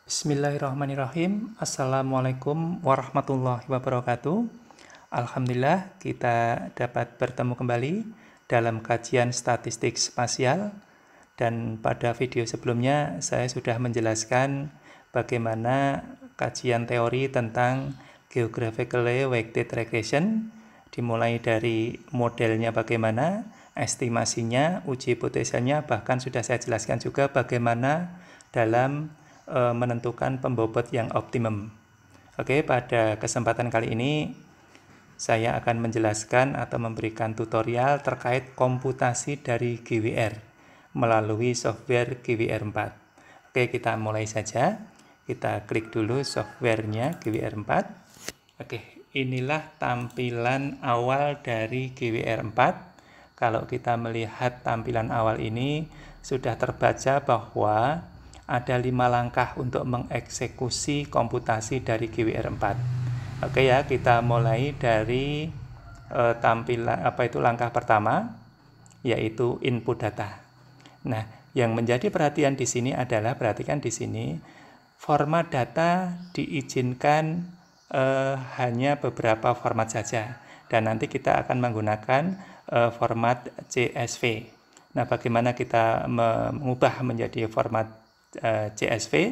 Bismillahirrahmanirrahim. Assalamualaikum warahmatullahi wabarakatuh. Alhamdulillah kita dapat bertemu kembali dalam kajian statistik spasial, dan pada video sebelumnya saya sudah menjelaskan bagaimana kajian teori tentang geographically weighted regression, dimulai dari modelnya bagaimana, estimasinya, uji hipotesanya, bahkan sudah saya jelaskan juga bagaimana dalam menentukan pembobot yang optimum. Oke, pada kesempatan kali ini saya akan menjelaskan atau memberikan tutorial terkait komputasi dari GWR melalui software GWR 4. Oke, kita mulai saja. Kita klik dulu softwarenya GWR 4. Oke, inilah tampilan awal dari GWR 4. Kalau kita melihat tampilan awal ini, sudah terbaca bahwa ada 5 langkah untuk mengeksekusi komputasi dari GWR 4. Oke ya, kita mulai dari tampilan langkah pertama, yaitu input data. Nah, yang menjadi perhatian di sini adalah, perhatikan di sini, format data diizinkan hanya beberapa format saja, dan nanti kita akan menggunakan format CSV. Nah, bagaimana kita mengubah menjadi format CSV?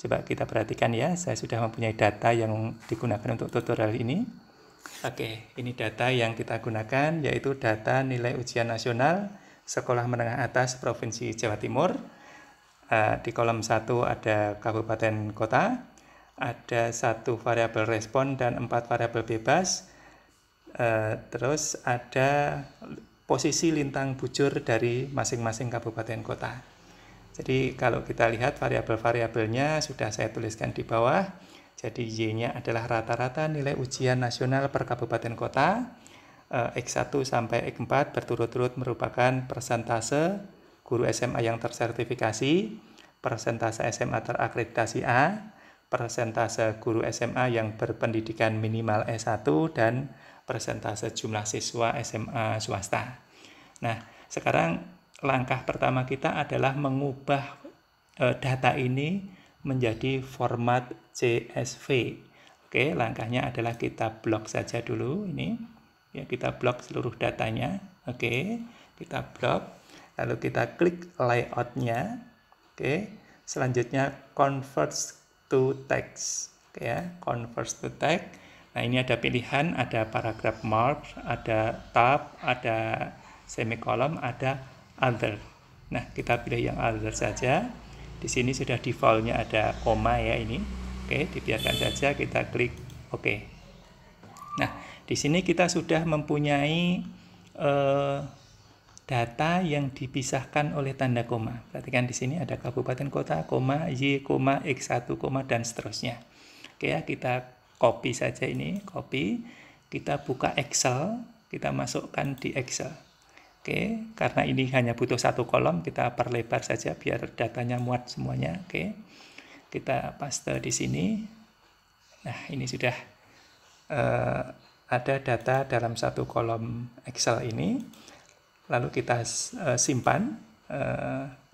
Coba kita perhatikan ya, saya sudah mempunyai data yang digunakan untuk tutorial ini. Oke, ini data yang kita gunakan, yaitu data nilai ujian nasional Sekolah Menengah Atas Provinsi Jawa Timur. Di kolom 1 ada kabupaten kota, ada 1 variabel respon dan 4 variabel bebas. Terus ada posisi lintang bujur dari masing-masing kabupaten kota. Jadi kalau kita lihat variabel-variabelnya sudah saya tuliskan di bawah. Jadi Y-nya adalah rata-rata nilai ujian nasional per kabupaten kota. X1 sampai X4 berturut-turut merupakan persentase guru SMA yang tersertifikasi, persentase SMA terakreditasi A, persentase guru SMA yang berpendidikan minimal S1, dan persentase jumlah siswa SMA swasta. Nah, sekarang langkah pertama kita adalah mengubah data ini menjadi format CSV. Oke, langkahnya adalah kita blok saja dulu ini. Ya, kita blok seluruh datanya. Oke, kita blok. Lalu kita klik layout-nya. Oke, selanjutnya convert to text. Oke ya, convert to text. Nah, ini ada pilihan, ada paragraph mark, ada tab, ada semikolon, ada other. Nah, kita pilih yang other saja. Di sini sudah defaultnya ada koma ya ini. Oke, dibiarkan saja, kita klik OK. Nah, di sini kita sudah mempunyai data yang dipisahkan oleh tanda koma. Perhatikan di sini ada kabupaten kota, koma, Y, koma, X1, koma, dan seterusnya. Oke ya, kita copy saja ini, copy. Kita buka Excel, kita masukkan di Excel. Oke, karena ini hanya butuh 1 kolom, kita perlebar saja biar datanya muat semuanya. Oke, kita paste di sini. Nah, ini sudah ada data dalam 1 kolom Excel ini. Lalu kita simpan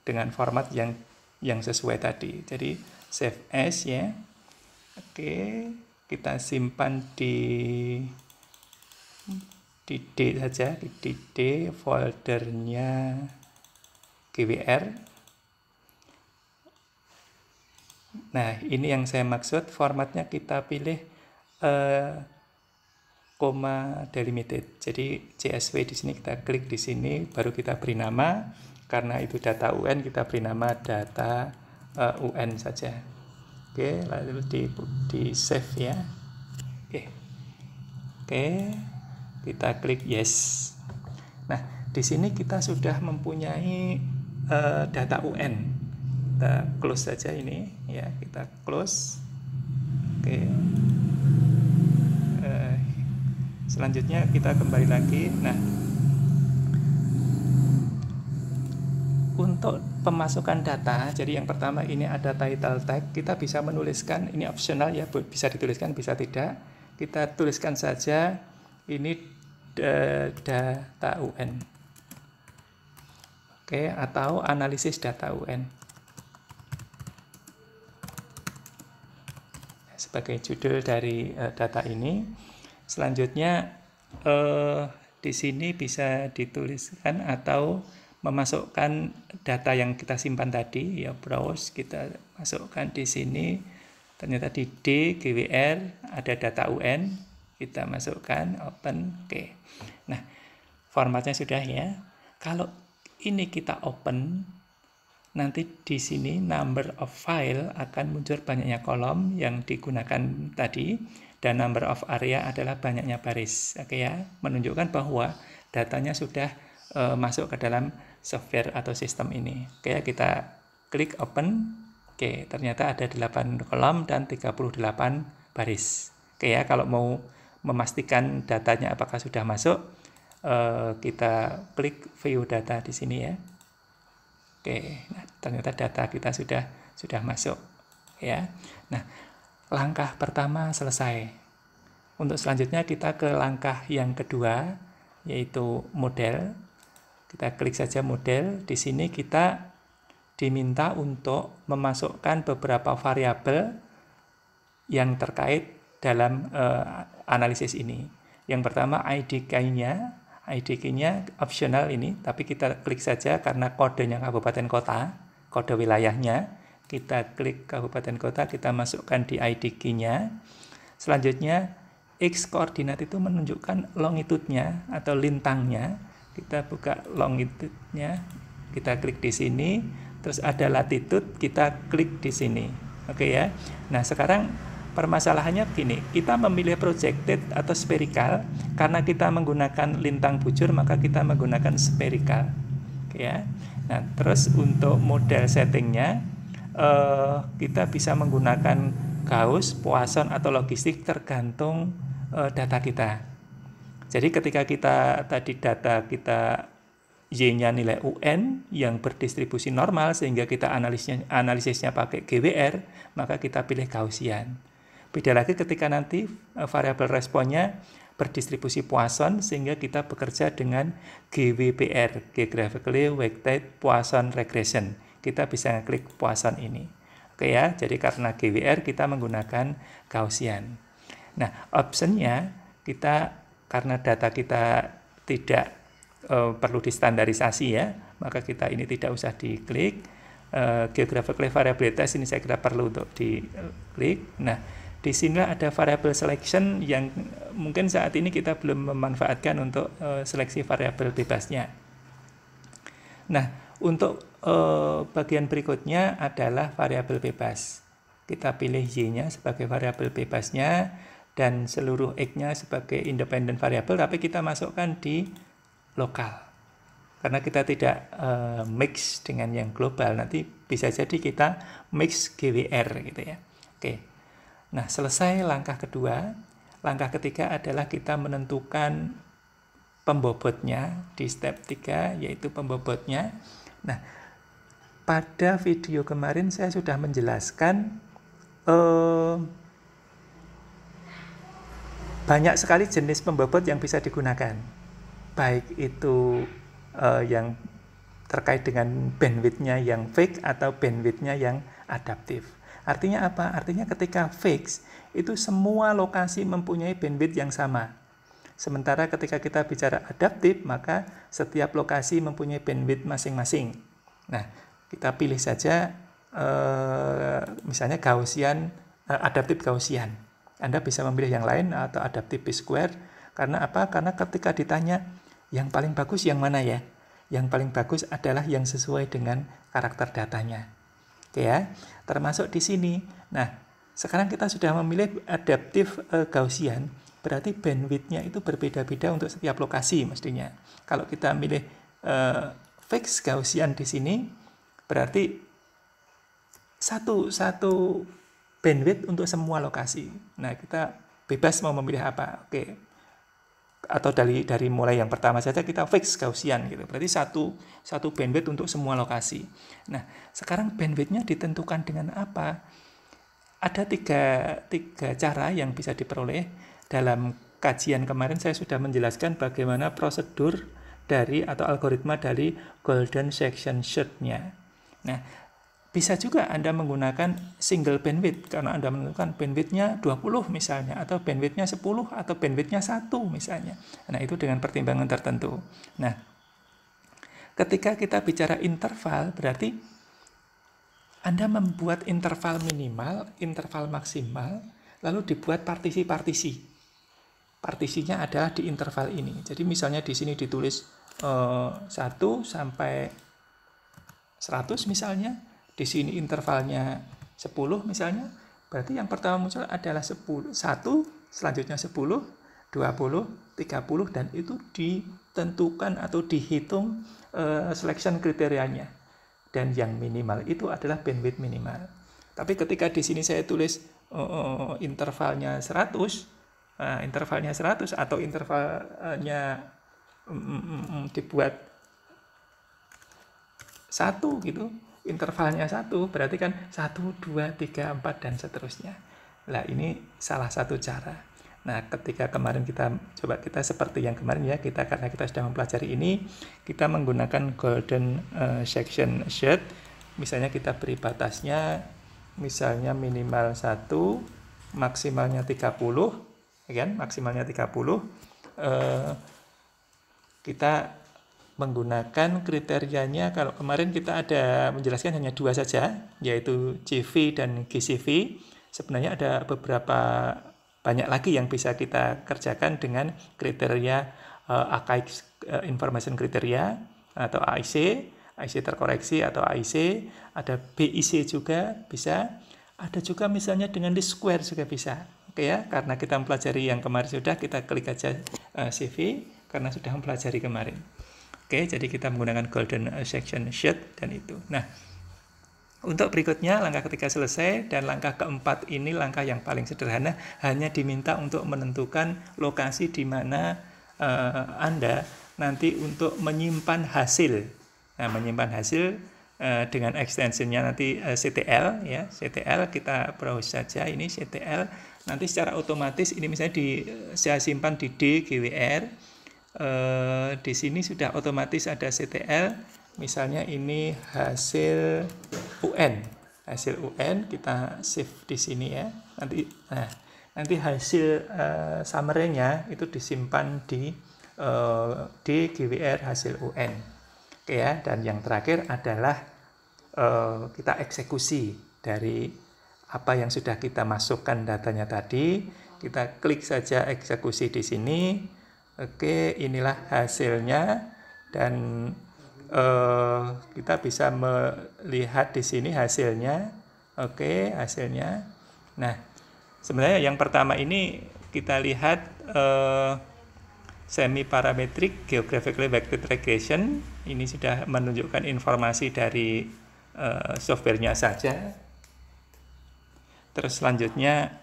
dengan format yang sesuai tadi. Jadi save as ya. Oke, kita simpan di D saja, di D foldernya GWR. Nah, ini yang saya maksud, formatnya kita pilih koma delimited. Jadi CSV di sini kita klik di sini, baru kita beri nama. Karena itu data UN, kita beri nama data UN saja. Oke, lalu di save ya. Oke, kita klik yes. Nah, di sini kita sudah mempunyai data UN. Kita close saja ini ya, kita close. Oke. Selanjutnya kita kembali lagi. Nah, untuk pemasukan data, jadi yang pertama ini ada title tag. Kita bisa menuliskan, ini optional ya, bisa dituliskan, bisa tidak. Kita tuliskan saja ini data UN. Oke, atau analisis data UN. sebagai judul dari data ini. Selanjutnya di sini bisa dituliskan atau memasukkan data yang kita simpan tadi, ya browse, kita masukkan di sini. Ternyata di D GWR ada data UN, kita masukkan, open, oke. Nah, formatnya sudah ya. Kalau ini kita open, nanti di sini number of file akan muncul banyaknya kolom yang digunakan tadi, dan number of area adalah banyaknya baris. Oke ya, menunjukkan bahwa datanya sudah masuk ke dalam software atau sistem ini. Oke ya, kita klik open. Oke, ternyata ada 8 kolom dan 38 baris. Oke ya, kalau mau memastikan datanya apakah sudah masuk, kita klik view data di sini ya. Oke, nah, ternyata data kita sudah masuk ya. Nah, langkah pertama selesai. Untuk selanjutnya kita ke langkah yang kedua, yaitu model. Kita klik saja model. Di sini kita diminta untuk memasukkan beberapa variabel yang terkait dalam analisis ini. Yang pertama ID key-nya. ID key-nya optional ini, tapi kita klik saja karena kodenya kabupaten kota, kode wilayahnya. Kita klik kabupaten kota, kita masukkan di ID key-nya. Selanjutnya, X koordinat itu menunjukkan longitude-nya atau lintangnya. Kita buka longitude-nya, kita klik di sini. Terus ada latitude, kita klik di sini. Oke ya. Nah, sekarang permasalahannya begini, kita memilih projected atau spherical. Karena kita menggunakan lintang bujur, maka kita menggunakan spherical. Oke ya. Nah, terus untuk model settingnya, kita bisa menggunakan Gauss, Poisson, atau logistik tergantung data kita. Jadi ketika data kita Y-nya nilai UN yang berdistribusi normal, sehingga kita analisisnya pakai GWR, maka kita pilih Gaussian. Beda lagi ketika nanti variabel responnya berdistribusi Poisson, sehingga kita bekerja dengan GWPR, Geographically Weighted Poisson Regression. Kita bisa klik Poisson ini. Oke ya, jadi karena GWR kita menggunakan Gaussian. Nah, optionnya kita, karena data kita tidak perlu distandarisasi ya, maka kita ini tidak usah diklik. Geographically variabilitas ini saya kira perlu untuk diklik. Nah, di sini ada variable selection yang mungkin saat ini kita belum memanfaatkan untuk seleksi variabel bebasnya. Nah, untuk bagian berikutnya adalah variabel bebas. Kita pilih Y-nya sebagai variabel bebasnya dan seluruh X-nya sebagai independent variabel, tapi kita masukkan di lokal. Karena kita tidak mix dengan yang global, nanti bisa jadi kita mix GWR gitu ya. Oke. Nah, selesai langkah kedua. Langkah ketiga adalah kita menentukan pembobotnya di step 3, yaitu pembobotnya. Nah, pada video kemarin saya sudah menjelaskan banyak sekali jenis pembobot yang bisa digunakan. Baik itu yang terkait dengan bandwidth-nya yang fixed atau bandwidth-nya yang adaptif. Artinya apa? Artinya ketika fixed, itu semua lokasi mempunyai bandwidth yang sama. Sementara ketika kita bicara adaptif, maka setiap lokasi mempunyai bandwidth masing-masing. Nah, kita pilih saja misalnya Gaussian, adaptif Gaussian. Anda bisa memilih yang lain atau adaptif B-square. Karena apa? Karena ketika ditanya, yang paling bagus yang mana ya? Yang paling bagus adalah yang sesuai dengan karakter datanya. Oke ya, termasuk di sini. Nah, sekarang kita sudah memilih adaptif Gaussian, berarti bandwidth-nya itu berbeda-beda untuk setiap lokasi mestinya. Kalau kita milih fixed Gaussian di sini, berarti satu bandwidth untuk semua lokasi. Nah, kita bebas mau memilih apa. Oke. Atau dari mulai yang pertama saja kita fix Gaussian gitu. Berarti satu bandwidth untuk semua lokasi. Nah, sekarang bandwidth-nya ditentukan dengan apa? Ada tiga cara yang bisa diperoleh. Dalam kajian kemarin saya sudah menjelaskan bagaimana prosedur dari atau algoritma dari golden section search-nya. Nah, Bisa juga Anda menggunakan single bandwidth karena Anda menentukan bandwidth-nya 20 misalnya, atau bandwidth-nya 10, atau bandwidth-nya 1 misalnya. Nah, itu dengan pertimbangan tertentu. Nah, ketika kita bicara interval, berarti Anda membuat interval minimal, interval maksimal, lalu dibuat partisi-partisi. Partisinya adalah di interval ini. Jadi misalnya di sini ditulis 1 sampai 100 misalnya, di sini intervalnya 10 misalnya, berarti yang pertama muncul adalah 1, selanjutnya 10, 20, 30, dan itu ditentukan atau dihitung selection kriterianya. Dan yang minimal itu adalah bandwidth minimal. Tapi ketika di sini saya tulis intervalnya 100, intervalnya 100 atau intervalnya dibuat 1 gitu, intervalnya 1, berarti kan 1, 2, 3, 4 dan seterusnya. Nah, ini salah satu cara. Nah, ketika kemarin kita seperti yang kemarin ya, karena kita sudah mempelajari ini, kita menggunakan golden section assert. Misalnya kita beri batasnya misalnya minimal 1, maksimalnya 30, kan? Maksimalnya 30. Kita menggunakan kriterianya, kalau kemarin kita ada menjelaskan hanya 2 saja, yaitu CV dan GCV. Sebenarnya ada beberapa banyak lagi yang bisa kita kerjakan dengan kriteria Archaic Information Criteria atau AIC terkoreksi atau AIC, ada BIC juga bisa, ada juga misalnya dengan least square juga bisa. Oke ya, karena kita mempelajari yang kemarin sudah, kita klik aja CV karena sudah mempelajari kemarin. Oke, jadi kita menggunakan golden section assert dan itu. Nah, untuk berikutnya langkah ketiga selesai, dan langkah keempat ini langkah yang paling sederhana, hanya diminta untuk menentukan lokasi di mana Anda nanti untuk menyimpan hasil. Nah, menyimpan hasil dengan extensionnya nanti CTL ya, CTL kita browse saja ini CTL, nanti secara otomatis ini misalnya saya simpan di DGWR, di sini sudah otomatis ada CTL, misalnya ini hasil UN, kita save di sini ya, nanti hasil summary-nya itu disimpan di DGWR hasil UN. Oke ya, dan yang terakhir adalah kita eksekusi dari apa yang sudah kita masukkan datanya tadi. Kita klik saja eksekusi di sini. Oke, inilah hasilnya, dan kita bisa melihat di sini hasilnya. Oke, hasilnya. Nah, sebenarnya yang pertama ini kita lihat semi-parametric geographically weighted regression. Ini sudah menunjukkan informasi dari softwarenya saja. Terus selanjutnya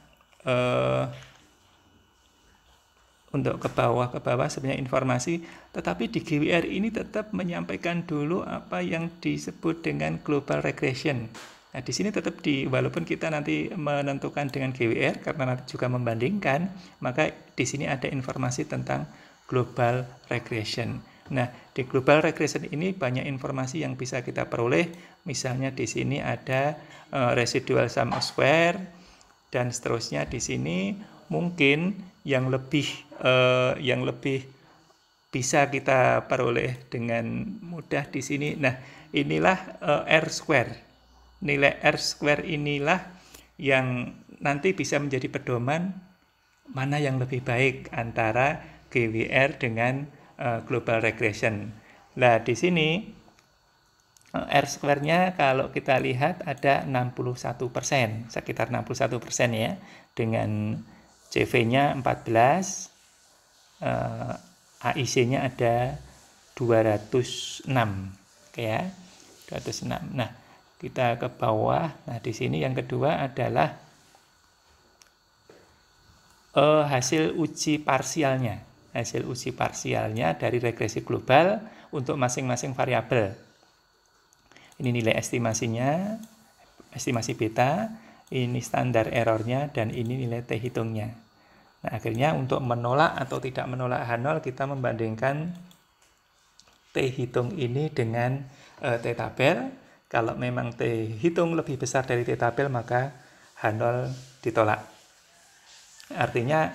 untuk ke bawah sebenarnya informasi, tetapi di GWR ini tetap menyampaikan dulu apa yang disebut dengan global regression. Nah, di sini tetap walaupun kita nanti menentukan dengan GWR karena nanti juga membandingkan, maka di sini ada informasi tentang global regression. Nah, di global regression ini banyak informasi yang bisa kita peroleh. Misalnya di sini ada residual sum of square dan seterusnya. Di sini mungkin yang lebih bisa kita peroleh dengan mudah di sini. Nah, inilah R square. Nilai R square inilah yang nanti bisa menjadi pedoman mana yang lebih baik antara GWR dengan global regression. Nah, di sini R square-nya kalau kita lihat ada 61%, sekitar 61% ya, dengan CV-nya 14, AIC-nya ada 206, ya, 206. Nah, kita ke bawah. Nah, di sini yang kedua adalah hasil uji parsialnya. Hasil uji parsialnya dari regresi global untuk masing-masing variabel. Ini nilai estimasinya, estimasi beta, ini standar errornya, dan ini nilai T hitungnya. Nah, akhirnya untuk menolak atau tidak menolak H0, kita membandingkan T hitung ini dengan T tabel. Kalau memang T hitung lebih besar dari T tabel, maka H0 ditolak. Artinya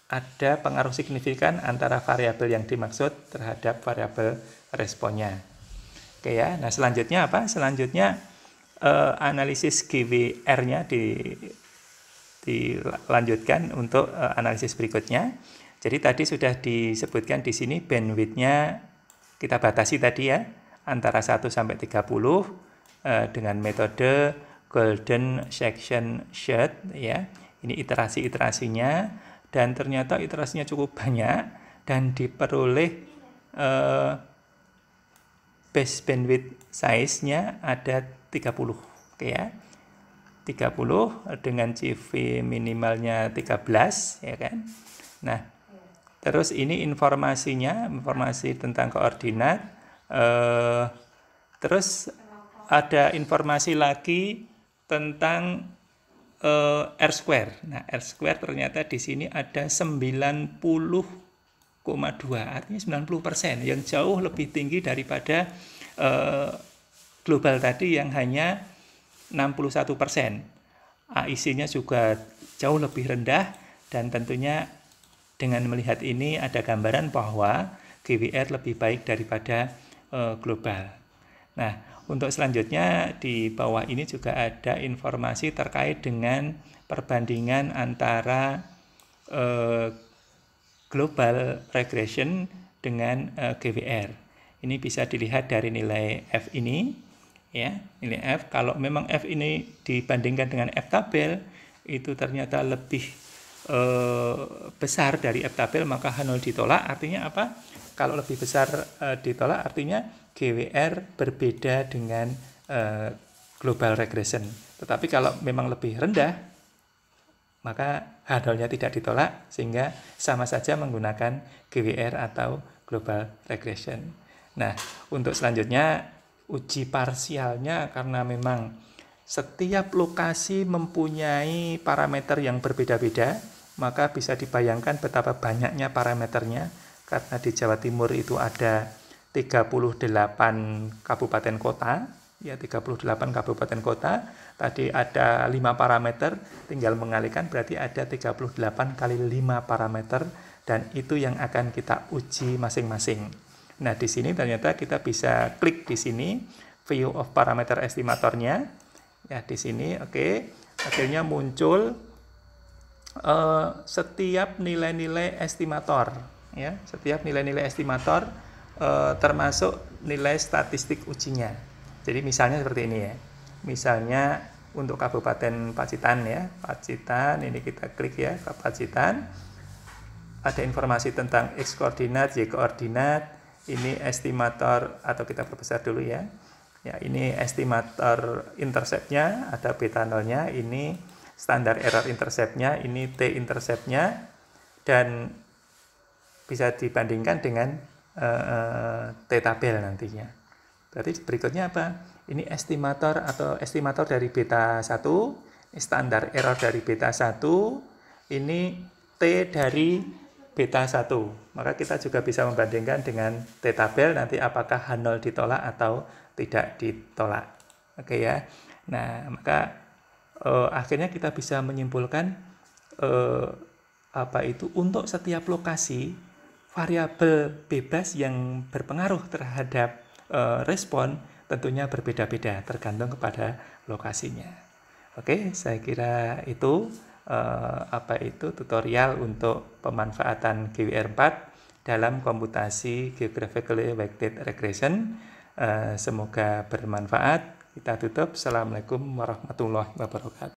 ada pengaruh signifikan antara variabel yang dimaksud terhadap variabel responnya. Oke ya. Nah, selanjutnya apa? Selanjutnya analisis GWR-nya dilanjutkan untuk analisis berikutnya. Jadi tadi sudah disebutkan di sini bandwidth-nya kita batasi tadi ya, antara 1 sampai 30 dengan metode Golden Section Search ya. Ini iterasi-iterasinya, dan ternyata iterasinya cukup banyak dan diperoleh base bandwidth size-nya ada 30. Oke ya. 30 dengan CV minimalnya 13 ya kan. Nah, terus ini informasinya, informasi tentang koordinat. Terus ada informasi lagi tentang R-square. Nah, R-square ternyata di sini ada 90,2, artinya 90%, yang jauh lebih tinggi daripada global tadi yang hanya 61%. AIC-nya juga jauh lebih rendah, dan tentunya dengan melihat ini ada gambaran bahwa GWR lebih baik daripada global. Nah, untuk selanjutnya di bawah ini juga ada informasi terkait dengan perbandingan antara global regression dengan GWR. Ini bisa dilihat dari nilai F ini, ya, nilai F. Kalau memang F ini dibandingkan dengan F tabel itu ternyata lebih besar dari F tabel, maka H0 ditolak. Artinya apa? Kalau lebih besar ditolak, artinya GWR berbeda dengan global regression. Tetapi kalau memang lebih rendah, maka H0-nya tidak ditolak, sehingga sama saja menggunakan GWR atau global regression. Nah, untuk selanjutnya uji parsialnya, karena memang setiap lokasi mempunyai parameter yang berbeda-beda, maka bisa dibayangkan betapa banyaknya parameternya, karena di Jawa Timur itu ada 38 kabupaten kota, ya 38 kabupaten kota. Tadi ada 5 parameter, tinggal mengalikan berarti ada 38 kali 5 parameter, dan itu yang akan kita uji masing-masing. Nah, di sini ternyata kita bisa klik di sini view of parameter estimatornya. Ya, di sini oke. Akhirnya muncul setiap nilai-nilai estimator, ya, setiap nilai-nilai estimator termasuk nilai statistik ujinya. Jadi misalnya seperti ini ya. Misalnya untuk Kabupaten Pacitan ya, Pacitan, ini kita klik ya, Pacitan. Ada informasi tentang X koordinat, Y koordinat. Ini estimator, atau kita perbesar dulu ya. Ya, ini estimator interceptnya, ada beta nolnya, ini standar error interceptnya, ini T interceptnya, dan bisa dibandingkan dengan T tabel nantinya. Berarti berikutnya apa? Ini estimator atau estimator dari beta 1, standar error dari beta 1, ini T dari beta 1. Maka kita juga bisa membandingkan dengan T tabel, nanti apakah H0 ditolak atau tidak ditolak. Oke ya. Nah, maka akhirnya kita bisa menyimpulkan untuk setiap lokasi variabel bebas yang berpengaruh terhadap respon tentunya berbeda-beda tergantung kepada lokasinya. Oke, saya kira itu tutorial untuk pemanfaatan GWR4 dalam komputasi Geographically Weighted Regression. Semoga bermanfaat. Kita tutup. Assalamualaikum warahmatullahi wabarakatuh.